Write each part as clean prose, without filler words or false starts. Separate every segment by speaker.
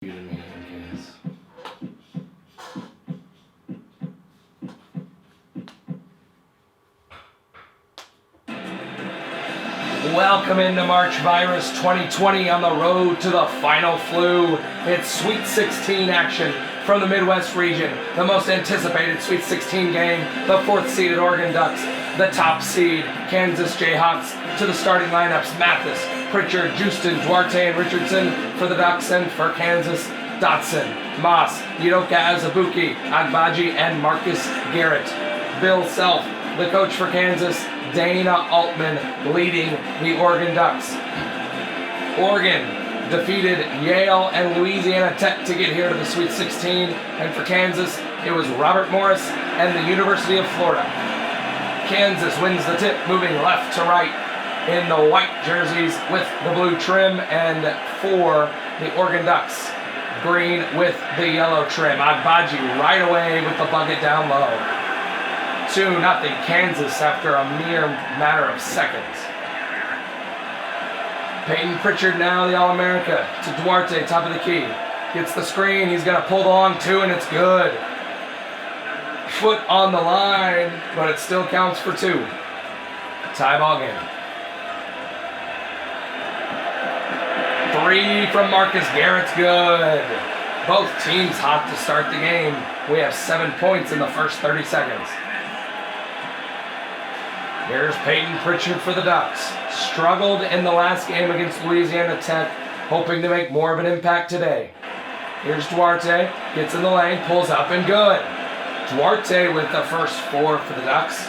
Speaker 1: You to me, I guess. Welcome into March Virus 2020 on the road to the final flu. It's Sweet 16 action from the Midwest region. The most anticipated Sweet 16 game, the 4th seeded Oregon Ducks, the top seed Kansas Jayhawks. To the starting lineups: Mathis, Pritchard, Houston, Duarte, and Richardson for the Ducks, and for Kansas, Dotson, Moss, Udoka Azubuike, Agbaji, and Marcus Garrett. Bill Self, the coach for Kansas, Dana Altman leading the Oregon Ducks. Oregon defeated Yale and Louisiana Tech to get here to the Sweet 16, and for Kansas, it was Robert Morris and the University of Florida. Kansas wins the tip, moving left to right in the white jerseys with the blue trim, and for the Oregon Ducks, green with the yellow trim. Agbaji right away with the bucket down low. 2-0 Kansas after a mere matter of seconds. Peyton Pritchard now the All-America to Duarte, top of the key. Gets the screen, he's going to pull the long two, and it's good. Foot on the line, but it still counts for 2. Tie ball game. 3 from Marcus Garrett's good. Both teams hot to start the game. We have 7 points in the first 30 seconds. Here's Peyton Pritchard for the Ducks. Struggled in the last game against Louisiana Tech, hoping to make more of an impact today. Here's Duarte, gets in the lane, pulls up, and good. Duarte with the first 4 for the Ducks.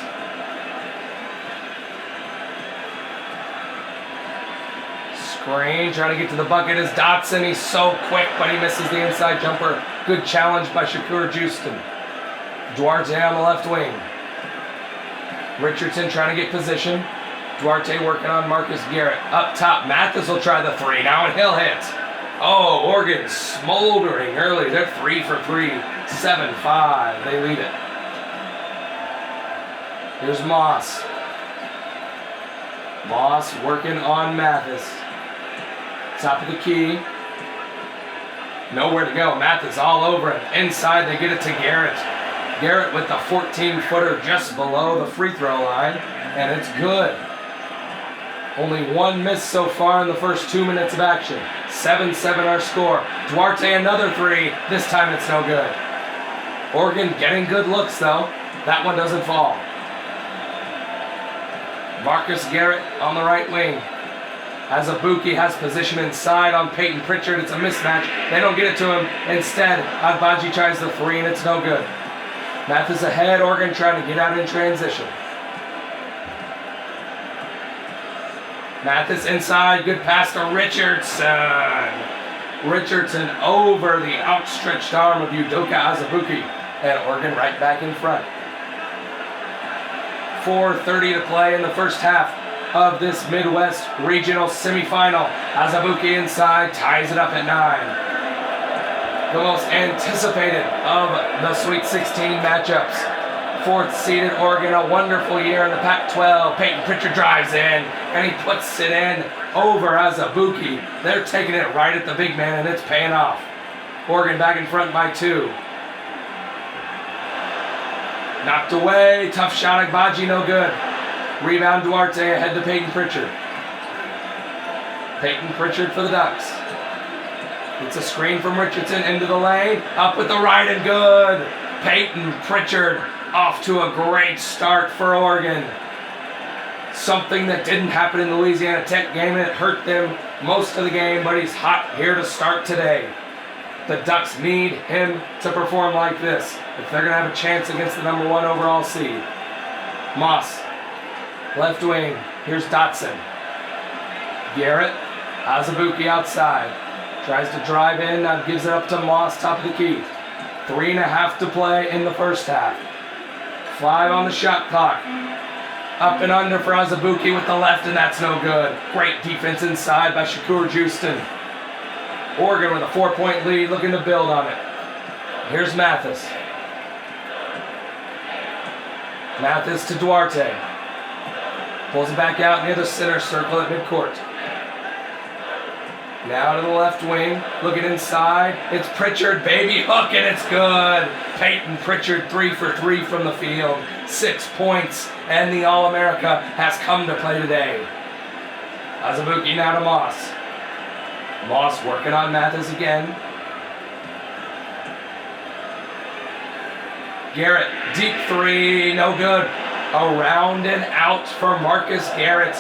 Speaker 1: Screen, trying to get to the bucket is Dotson. He's so quick, but he misses the inside jumper. Good challenge by Shakur Houston. Duarte on the left wing. Richardson trying to get position. Duarte working on Marcus Garrett. Up top, Mathis will try the 3 now, and he'll hit. Oh, Oregon smoldering early. They're 3 for 3, 7-5. They lead it. Here's Moss. Moss working on Mathis. Top of the key. Nowhere to go. Mathis all over it. Inside, they get it to Garrett. Garrett with the 14-footer just below the free throw line, and it's good. Only 1 miss so far in the first 2 minutes of action. 7-7 our score. Duarte another 3. This time it's no good. Oregon getting good looks though. That one doesn't fall. Marcus Garrett on the right wing. Azubuike has position inside on Peyton Pritchard. It's a mismatch. They don't get it to him. Instead, Agbaji tries the 3, and it's no good. Mathis ahead, Oregon trying to get out in transition. Mathis inside, good pass to Richardson. Richardson over the outstretched arm of Udoka Azubuike, and Oregon right back in front. 4:30 to play in the first half of this Midwest Regional Semifinal. Azubuike inside, ties it up at 9. The most anticipated of the Sweet 16 matchups. 4th seeded Oregon, a wonderful year in the Pac-12. Peyton Pritchard drives in, and he puts it in over Azubuike. They're taking it right at the big man, and it's paying off. Oregon back in front by 2. Knocked away, tough shot, Agbaji, no good. Rebound Duarte ahead to Peyton Pritchard. Peyton Pritchard for the Ducks. It's a screen from Richardson into the lane. Up with the right and good. Peyton Pritchard off to a great start for Oregon. Something that didn't happen in the Louisiana Tech game, and it hurt them most of the game, but he's hot here to start today. The Ducks need him to perform like this if they're going to have a chance against the number 1 overall seed. Moss, left wing. Here's Dotson. Garrett, Azubuike outside. Tries to drive in, now gives it up to Moss, top of the key. 3.5 to play in the first half. 5 on the shot clock. Up and under for Azubuike with the left, and that's no good. Great defense inside by Shakur Houston. Oregon with a 4-point lead, looking to build on it. Here's Mathis. Mathis to Duarte. Pulls it back out near the center circle at midcourt. Now to the left wing, looking inside. It's Pritchard, baby hook, and it's good. Peyton Pritchard 3 for 3 from the field. 6 points, and the All-America has come to play today. Azubuike now to Moss. Moss working on Mathis again. Garrett, deep 3, no good. Around and out for Marcus Garrett.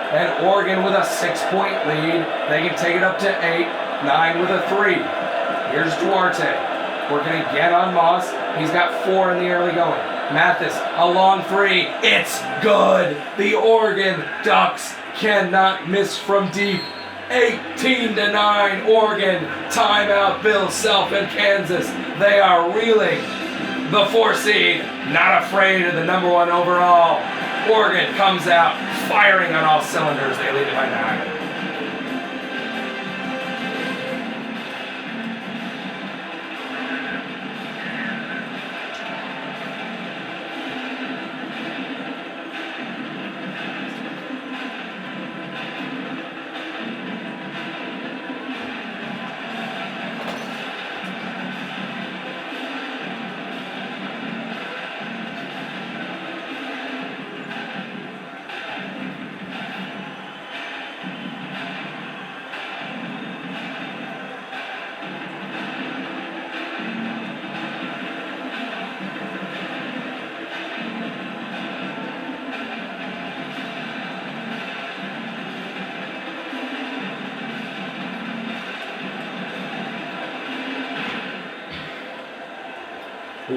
Speaker 1: And Oregon with a 6-point lead. They can take it up to 8. 9 with a 3. Here's Duarte. Working again on Moss. He's got 4 in the early going. Mathis, a long 3. It's good. The Oregon Ducks cannot miss from deep. 18-9 Oregon. Timeout Bill Self and Kansas. They are reeling. The 4 seed, not afraid of the number 1 overall. Oregon comes out firing on all cylinders. They lead it by 9.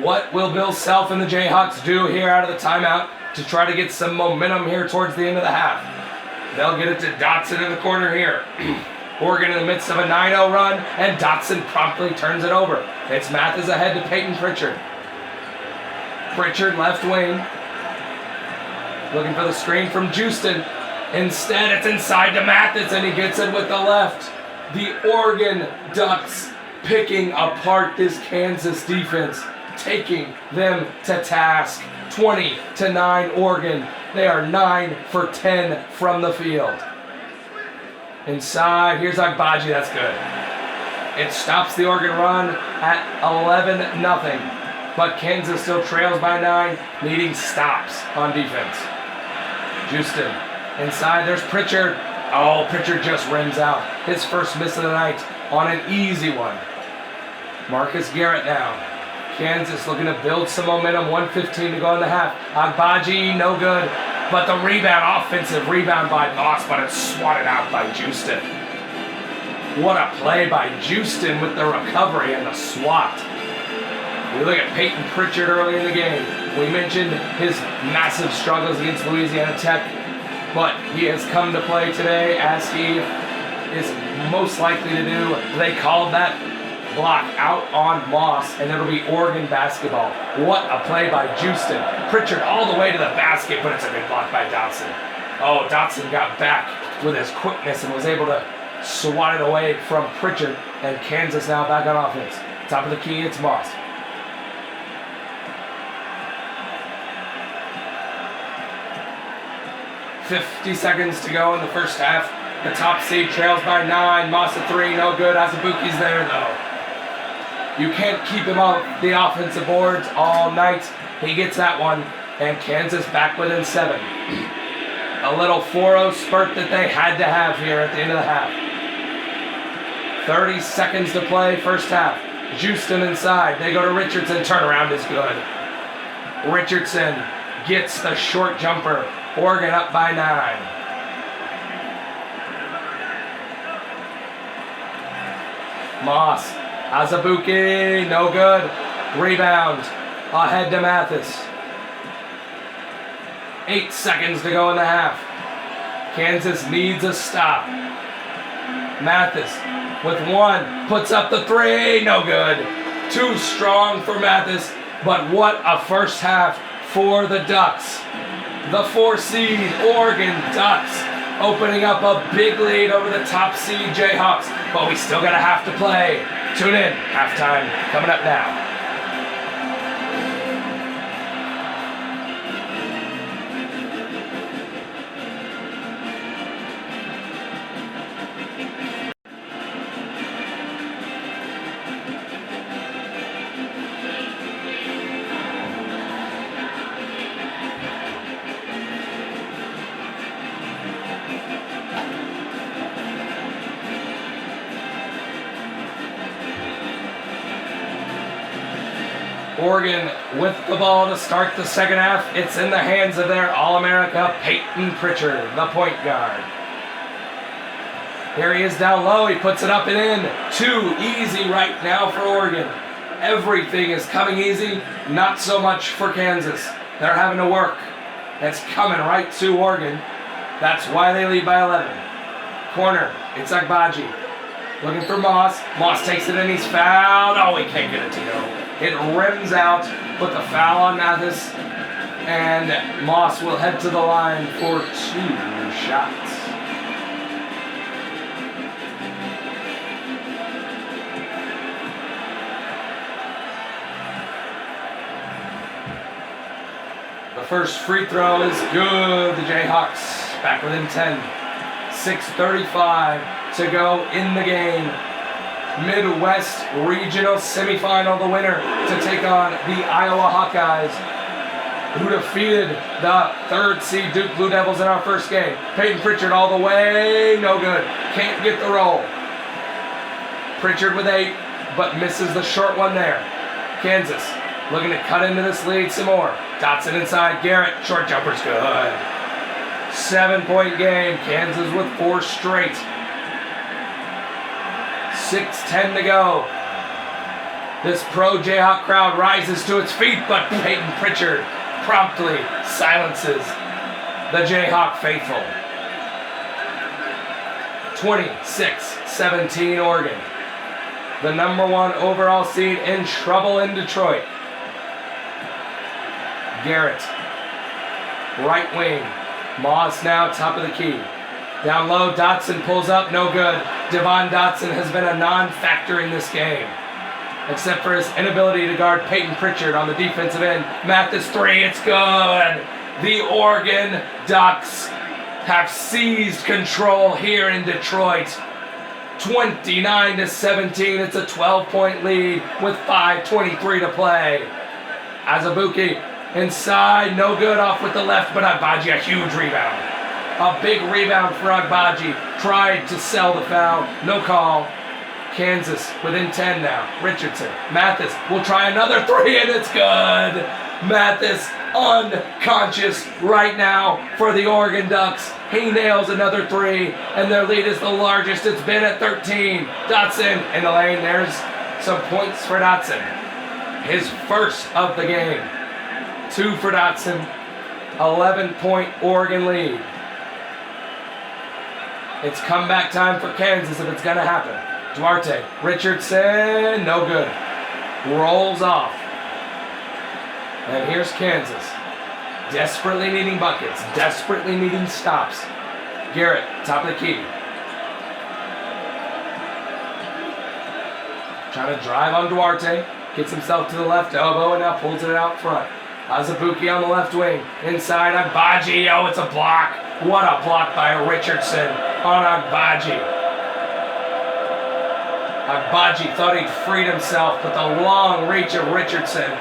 Speaker 1: What will Bill Self and the Jayhawks do here out of the timeout to try to get some momentum here towards the end of the half? They'll get it to Dotson in the corner here. Oregon in the midst of a 9-0 run, and Dotson promptly turns it over. It's Mathis ahead to Peyton Pritchard. Pritchard left wing. Looking for the screen from Houston. Instead, it's inside to Mathis, and he gets it with the left. The Oregon Ducks picking apart this Kansas defense, taking them to task. 20-9 Oregon. They are 9 for 10 from the field. Inside, here's Agbaji, that's good. It stops the Oregon run at 11-0. But Kansas still trails by 9, needing stops on defense. Houston, inside, there's Pritchard. Oh, Pritchard just rims out. His first miss of the night on an easy one. Marcus Garrett now. Kansas looking to build some momentum. 1:15 to go in the half. Agbaji, no good. But the rebound, offensive rebound by Moss, but it's swatted out by Houston. What a play by Houston with the recovery and the swat. We look at Peyton Pritchard early in the game. We mentioned his massive struggles against Louisiana Tech, but he has come to play today as he is most likely to do. They called that block out on Moss, and it'll be Oregon basketball. What a play by Houston. Pritchard all the way to the basket, but it's a good block by Dotson. Oh, Dotson got back with his quickness and was able to swat it away from Pritchard, and Kansas now back on offense. Top of the key, it's Moss. .50 seconds to go in the first half. The top seed trails by 9. Moss at 3, no good. Azubuike's there though. You can't keep him off the offensive boards all night. He gets that one, and Kansas back within 7. A little 4-0 spurt that they had to have here at the end of the half. 30 seconds to play, first half. Houston inside. They go to Richardson. Turnaround is good. Richardson gets the short jumper. Oregon up by 9. Moss. Azubuike, no good. Rebound. Ahead to Mathis. 8 seconds to go in the half. Kansas needs a stop. Mathis with 1. Puts up the 3. No good. Too strong for Mathis. But what a first half for the Ducks. The 4 seed Oregon Ducks opening up a big lead over the top seed Jayhawks. But we still got a half to play. Tune in. Halftime coming up now. Oregon with the ball to start the second half. It's in the hands of their All-America, Peyton Pritchard, the point guard. Here he is down low. He puts it up and in. Too easy right now for Oregon. Everything is coming easy. Not so much for Kansas. They're having to work. It's coming right to Oregon. That's why they lead by 11. Corner. It's Agbaji. Looking for Moss. Moss takes it in. He's fouled. Oh, he can't get it to go. It rims out. Put the foul on Mathis. And Moss will head to the line for 2 shots. The first free throw is good. The Jayhawks back within 10. 6:35 to go in the game. Midwest Regional Semifinal, the winner to take on the Iowa Hawkeyes, who defeated the 3rd seed Duke Blue Devils in our first game. Peyton Pritchard all the way, no good. Can't get the roll. Pritchard with 8, but misses the short one there. Kansas looking to cut into this lead some more. Dotson inside, Garrett, short jumper's good. 7-point game, Kansas with 4 straight. 6:10 to go. This pro Jayhawk crowd rises to its feet, but Peyton Pritchard promptly silences the Jayhawk faithful. 26-17 Oregon. The number 1 overall seed in trouble in Detroit. Garrett, right wing. Moss now top of the key. Down low, Dotson pulls up, no good. Devon Dotson has been a non-factor in this game, except for his inability to guard Peyton Pritchard on the defensive end. Mathis 3, it's good. The Oregon Ducks have seized control here in Detroit. 29-17, it's a 12-point lead with 5:23 to play. Azubuike inside, no good, off with the left, but Agbaji, a huge rebound. A big rebound for Agbaji. Tried to sell the foul, no call. Kansas within 10 now. Richardson, Mathis will try another 3, and it's good. Mathis unconscious right now for the Oregon Ducks. He nails another 3, and their lead is the largest it's been at 13. Dotson in the lane. There's some points for Dotson. His first of the game. 2 for Dotson. 11-point Oregon lead. It's comeback time for Kansas if it's going to happen. Duarte, Richardson, no good. Rolls off. And here's Kansas. Desperately needing buckets. Desperately needing stops. Garrett, top of the key. Trying to drive on Duarte. Gets himself to the left elbow and now pulls it out front. Azubuike on the left wing. Inside Agbaji. Oh, it's a block. What a block by Richardson on Agbaji. Agbaji thought he'd freed himself, but the long reach of Richardson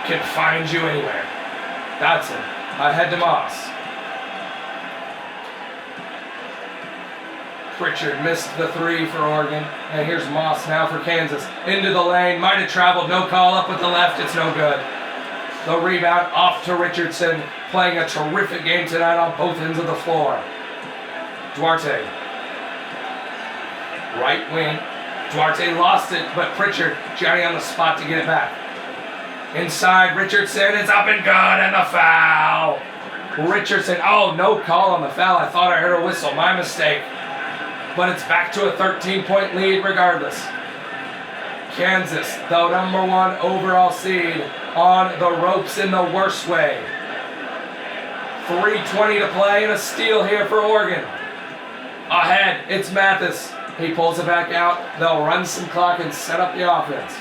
Speaker 1: can find you anywhere. Dotson ahead to Moss. Pritchard missed the 3 for Oregon. And here's Moss now for Kansas. Into the lane. Might have traveled. No call up with the left. It's no good. The rebound off to Richardson. Playing a terrific game tonight on both ends of the floor. Duarte. Right wing. Duarte lost it, but Pritchard, Johnny on the spot to get it back. Inside, Richardson is up and good, and the foul. Richardson, oh, no call on the foul. I thought I heard a whistle. My mistake. But it's back to a 13-point lead regardless. Kansas, the number 1 overall seed, on the ropes in the worst way. 3:20 to play and a steal here for Oregon. Ahead, it's Mathis. He pulls it back out. They'll run some clock and set up the offense.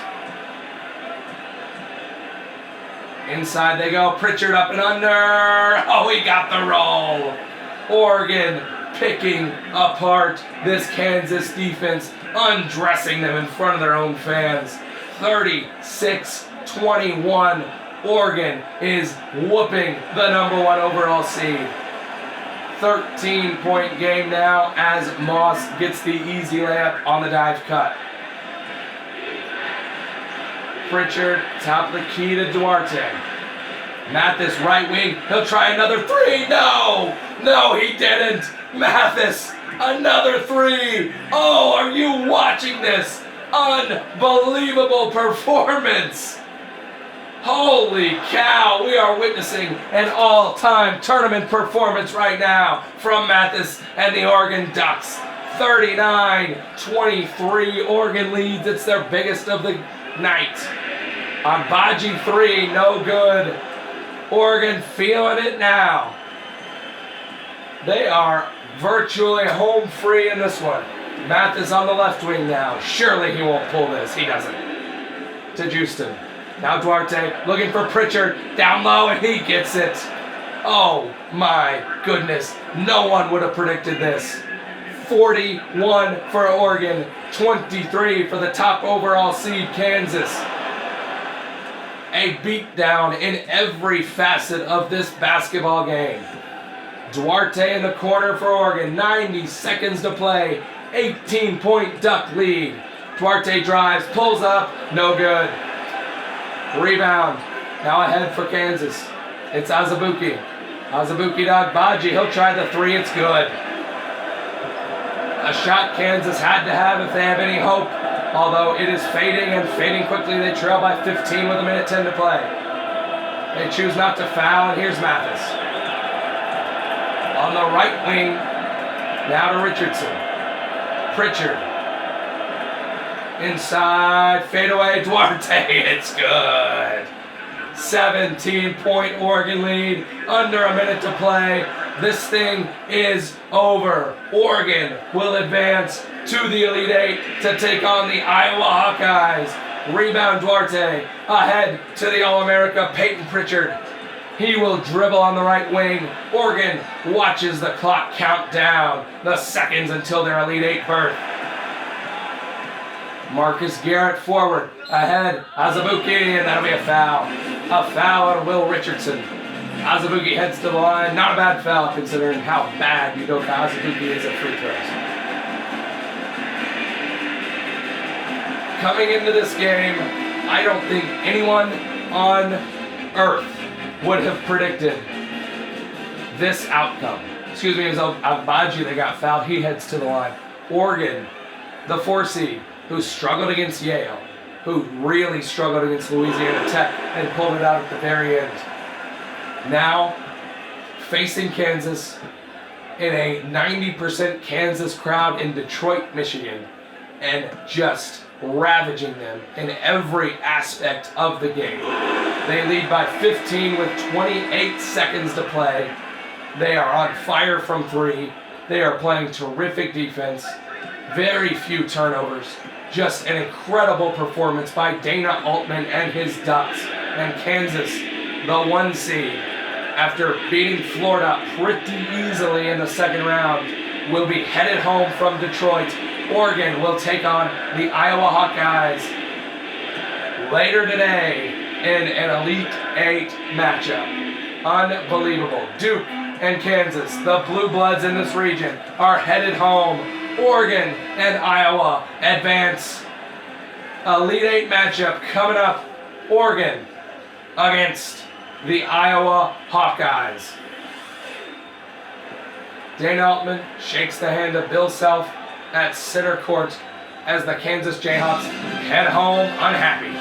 Speaker 1: Inside they go. Pritchard up and under. Oh, he got the roll. Oregon picking apart this Kansas defense, undressing them in front of their own fans. 36-21. Oregon is whooping the number 1 overall seed. 13-point game now as Moss gets the easy layup on the dive cut. Pritchard, top of the key to Duarte. Mathis, right wing. He'll try another three. No! No, he didn't. Mathis, another three. Oh, are you watching this? Unbelievable performance. Holy cow, we are witnessing an all-time tournament performance right now from Mathis and the Oregon Ducks. 39-23, Oregon leads. It's their biggest of the night. Agbaji 3, no good. Oregon feeling it now. They are virtually home free in this one. Mathis on the left wing now. Surely he won't pull this. He doesn't. To Houston. Now Duarte looking for Pritchard. Down low and he gets it. Oh my goodness. No one would have predicted this. 41 for Oregon. 23 for the top overall seed Kansas. A beatdown in every facet of this basketball game. Duarte in the corner for Oregon. 90 seconds to play. 18-point Duck lead. Duarte drives, pulls up, no good. Rebound. Now ahead for Kansas. It's Azubuike. Azubuike to Agbaji. He'll try the three. It's good. A shot Kansas had to have if they have any hope. Although it is fading and fading quickly. They trail by 15 with 1:10 to play. They choose not to foul, and here's Mathis. On the right wing, now to Richardson. Pritchard. Inside, fadeaway, Duarte, it's good. 17-point Oregon lead, under 1 minute to play. This thing is over. Oregon will advance to the Elite Eight to take on the Iowa Hawkeyes. Rebound Duarte, ahead to the All-America Peyton Pritchard. He will dribble on the right wing. Oregon watches the clock count down the seconds until their Elite Eight berth. Marcus Garrett forward, ahead, Azubuike, and that'll be a foul. A foul on Will Richardson. Azubuike heads to the line. Not a bad foul considering how bad Udoka Azubuike is at free throws. Coming into this game, I don't think anyone on earth would have predicted this outcome. Excuse me, it was Agbaji that got fouled. He heads to the line. Oregon, the 4 seed, who struggled against Yale, who really struggled against Louisiana Tech and pulled it out at the very end. Now, facing Kansas in a 90% Kansas crowd in Detroit, Michigan, and just ravaging them in every aspect of the game. They lead by 15 with 28 seconds to play. They are on fire from 3. They are playing terrific defense. Very few turnovers. Just an incredible performance by Dana Altman and his Ducks. And Kansas, the 1 seed, after beating Florida pretty easily in the second round, will be headed home from Detroit. Oregon will take on the Iowa Hawkeyes later today in an Elite Eight matchup. Unbelievable. Duke and Kansas, the Blue Bloods in this region, are headed home. Oregon and Iowa advance. Elite Eight matchup coming up. Oregon against the Iowa Hawkeyes. Dana Altman shakes the hand of Bill Self at center court as the Kansas Jayhawks head home unhappy.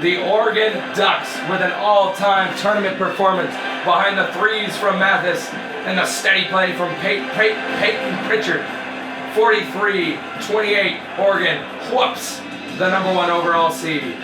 Speaker 1: The Oregon Ducks with an all-time tournament performance behind the threes from Mathis and the steady play from Peyton Pritchard. 43-28, Oregon whoops the number 1 overall seed.